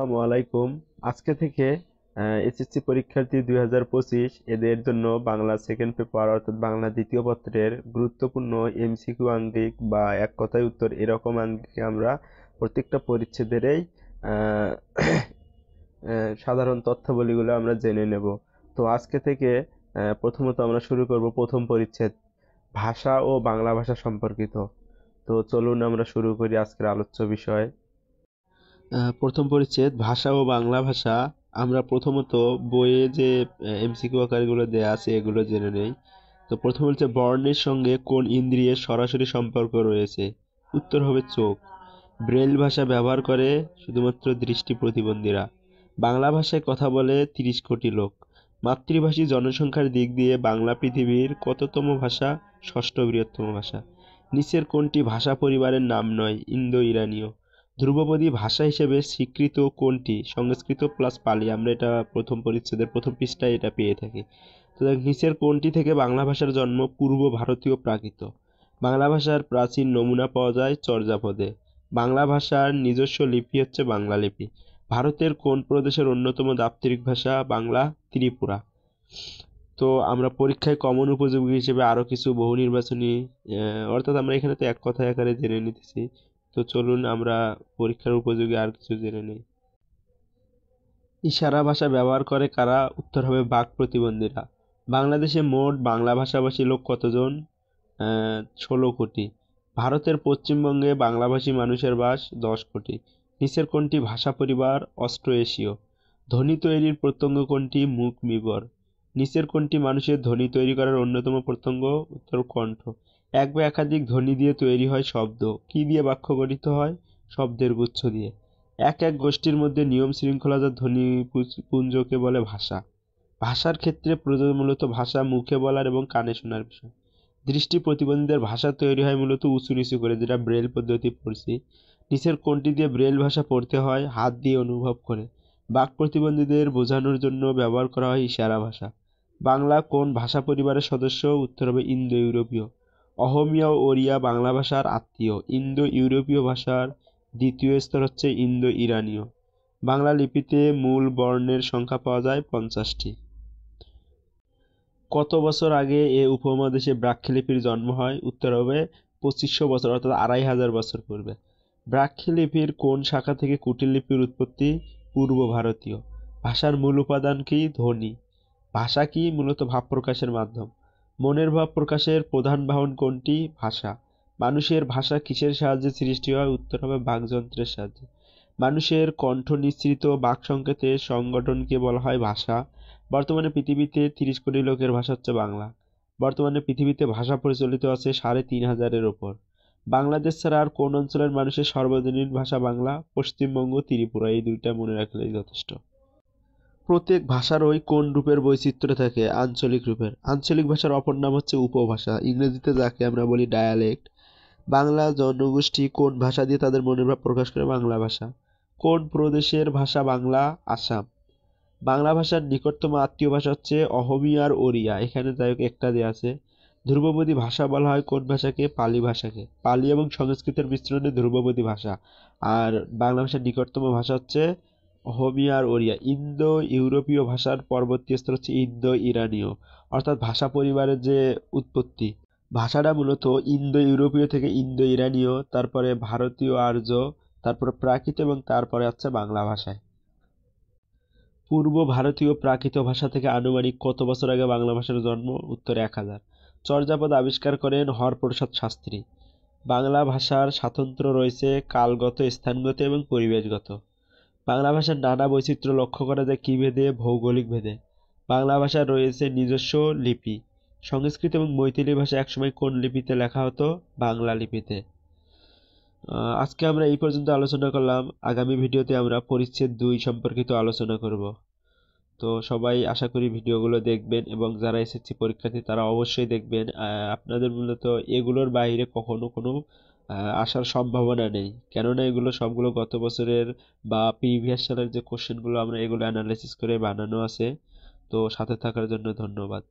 আসসালামু আলাইকুম। আজকে থেকে এসএসসি পরীক্ষার্থী 2025 এদের জন্য বাংলা সেকেন্ড পেপার অর্থাৎ বাংলা দ্বিতীয় পত্রের গুরুত্বপূর্ণ এমসিকিউ আঙ্গিক বা এক কথায় উত্তর এরকম আঙ্গিকে আমরা প্রত্যেকটা পরিচ্ছেদেরই আহ, সাধারণ তথ্যাবলীগুলো আমরা জেনে নেব। তো আজকে থেকে প্রথমত আমরা শুরু করব প্রথম পরিচ্ছেদ, ভাষা ও বাংলা ভাষা সম্পর্কিত। তো চলুন আমরা শুরু করি আজকের আলোচ্য বিষয়। প্রথম পরিচ্ছেদ ভাষা ও বাংলা ভাষা। আমরা প্রথমত বইয়ে যে এমসিকিউ আকারগুলো দেয়া আছে এগুলো জেনে নেই। তো প্রথম হচ্ছে বর্ণের সঙ্গে কোন ইন্দ্রিয়ের সরাসরি সম্পর্ক রয়েছে? উত্তর হবে চোখ। ব্রেল ভাষা ব্যবহার করে শুধুমাত্র দৃষ্টি প্রতিবন্ধীরা। বাংলা ভাষায় কথা বলে 30 কোটি লোক। মাতৃভাষী জনসংখ্যার দিক দিয়ে বাংলা পৃথিবীর কততম ভাষা? ষষ্ঠ বৃহত্তম ভাষা। নিচের কোনটি ভাষা পরিবারের নাম নয়? ইন্দো ইরানীয়। ধ্রুপদী ভাষা হিসেবে স্বীকৃত কোনটি? সংস্কৃত প্লাস পালি। আমরা এটা প্রথম পরিচ্ছেদের প্রথম পৃষ্ঠায় এটা পেয়ে থাকি। তো নিচের কোনটি থেকে বাংলা ভাষার জন্ম? পূর্ব ভারতীয় প্রাকৃত। বাংলা ভাষার প্রাচীন নমুনা পাওয়া যায় চর্যাপদে। বাংলা ভাষার নিজস্ব লিপি হচ্ছে বাংলা লিপি। ভারতের কোন প্রদেশের অন্যতম দাপ্তরিক ভাষা? বাংলা। ত্রিপুরা। তো আমরা পরীক্ষায় কমন উপযোগী হিসেবে আরো কিছু বহু নির্বাচনী অর্থাৎ আমরা এখানে তো এক কথায় আকারে জেনে নিতেছি। তো চলুন আমরা পরীক্ষার উপযোগী আর কিছু জেনে নেই। ইশারা ভাষা ব্যবহার করে কারা? উত্তর হবে বাক প্রতিবন্ধীরা। বাংলাদেশে মোট বাংলা ভাষাভাষী লোক কতজন? 16 কোটি। ভারতের পশ্চিমবঙ্গে বাংলাভাষী মানুষের বাস 10 কোটি। নিচের কোনটি ভাষা পরিবার? অস্ট্রো এশীয়। ধ্বনি তৈরির প্রত্যঙ্গ কোনটি? মুখ মিবর। নিচের কোনটি মানুষের ধ্বনি তৈরি করার অন্যতম প্রত্যঙ্গ? উত্তর কণ্ঠ। এক বা একাধিক ধ্বনি দিয়ে তৈরি হয় শব্দ। কি দিয়ে বাক্য গঠিত হয়? শব্দের গুচ্ছ দিয়ে। এক এক গোষ্ঠীর মধ্যে নিয়ম শৃঙ্খলার ধ্বনি পুঞ্জকে বলে ভাষা। ভাষার ক্ষেত্রে প্রযোজ্য মূলত ভাষা মুখে বলার এবং কানে শোনার বিষয়। দৃষ্টি প্রতিবন্ধীদের ভাষা তৈরি হয় মূলত উঁচু নিচু করে, যেটা ব্রেল পদ্ধতি পড়ছি। নিচের কোনটি দিয়ে ব্রেল ভাষা পড়তে হয়? হাত দিয়ে অনুভব করে। বাক প্রতিবন্ধীদের বোঝানোর জন্য ব্যবহার করা হয় ইশারা ভাষা। বাংলা কোন ভাষা পরিবারের সদস্য? উত্তর হবে ইন্দো ইউরোপীয়। অহমীয়া ও ওড়িয়া বাংলা ভাষার আত্মীয়। ইন্দো ইউরোপীয় ভাষার দ্বিতীয় স্তর হচ্ছে ইন্দো ইরানীয়। বাংলা লিপিতে মূল বর্ণের সংখ্যা পাওয়া যায় 50টি। কত বছর আগে এ উপমহাদেশে ব্রাহ্মী লিপির জন্ম হয়? উত্তর হবে 2500 বছর অর্থাৎ 2500 বছর পূর্বে। ব্রাহ্মী লিপির কোন শাখা থেকে কুটিল লিপির উৎপত্তি? পূর্ব ভারতীয়। ভাষার মূল উপাদান কি? ধ্বনি। ভাষা কি? মূলত ভাব প্রকাশের মাধ্যম। মনের ভাব প্রকাশের প্রধান বাহন কোনটি? ভাষা। মানুষের ভাষা কিসের সাহায্যে সৃষ্টি হয়? উত্তর হবে বাকযন্ত্রের সাহায্যে। মানুষের কণ্ঠ নিঃসৃত বাক সংকেতের সংগঠনকে বলা হয় ভাষা। বর্তমানে পৃথিবীতে 30 কোটি লোকের ভাষা হচ্ছে বাংলা। বর্তমানে পৃথিবীতে ভাষা প্রচলিত আছে 3500-এর ওপর। বাংলাদেশ ছাড়া আর কোন অঞ্চলের মানুষের সর্বজনীন ভাষা বাংলা? পশ্চিমবঙ্গ, ত্রিপুরা। এই দুইটা মনে রাখলেই যথেষ্ট। প্রত্যেক ভাষারই কোন রূপের বৈচিত্র্য থাকে? আঞ্চলিক রূপের। আঞ্চলিক ভাষার অপর নাম হচ্ছে উপভাষা, ইংরেজিতে যাকে আমরা বলি ডায়ালেক্ট। বাংলা জনগোষ্ঠী কোন ভাষা দিয়ে তাদের মনের ভাব প্রকাশ করে? বাংলা ভাষা। কোন প্রদেশের ভাষা বাংলা? আসাম। বাংলা ভাষার নিকটতম আত্মীয় ভাষা হচ্ছে অহমীয়া আর ওড়িয়া। এখানে যাই হোক একটা দেয়া আছে। ধ্রুপদী ভাষা বলা হয় কোন ভাষাকে? পালি ভাষাকে। পালি এবং সংস্কৃতের মিশ্রণে ধ্রুপদী ভাষা। আর বাংলা ভাষার নিকটতম ভাষা হচ্ছে অহমীয়া আর ওড়িয়া। ইন্দো ইউরোপীয় ভাষার পরবর্তী স্তর হচ্ছে ইন্দো ইরানীয়। অর্থাৎ ভাষা পরিবারের যে উৎপত্তি, ভাষাটা মূলত ইন্দো ইউরোপীয় থেকে ইন্দো ইরানীয়, তারপরে ভারতীয় আর্য, তারপরে প্রাকৃত এবং তারপরে হচ্ছে বাংলা ভাষায়। পূর্ব ভারতীয় প্রাকৃত ভাষা থেকে আনুমানিক কত বছর আগে বাংলা ভাষার জন্ম? উত্তর 1000। চর্যাপদ আবিষ্কার করেন হরপ্রসাদ শাস্ত্রী। বাংলা ভাষার স্বাতন্ত্র্য রয়েছে কালগত, স্থানগত এবং পরিবেশগত। বাংলা ভাষার নানা বৈচিত্র্য লক্ষ্য করা যায় কি ভেদে? ভৌগোলিক ভেদে। বাংলা ভাষার রয়েছে নিজস্ব লিপি। সংস্কৃত এবং মৈথিলি ভাষা একসময় কোন লিপিতে লেখা হতো? বাংলা লিপিতে। আজকে আমরা এই পর্যন্ত আলোচনা করলাম। আগামী ভিডিওতে আমরা পরিচ্ছেদ 2 সম্পর্কিত আলোচনা করব। তো সবাই আশা করি ভিডিওগুলো দেখবেন এবং যারা এসএসসি পরীক্ষার্থী তারা অবশ্যই দেখবেন। আপনাদের মূলত এগুলোর বাইরে কখনো কোনো আসার সম্ভাবনা নেই, কেননা এগুলো সবগুলো গত বছরের বা প্রিভিয়াস সালের যে কোশ্চেনগুলো আমরা এগুলো অ্যানালাইসিস করে বানানো আছে। তো সাথে থাকার জন্য ধন্যবাদ।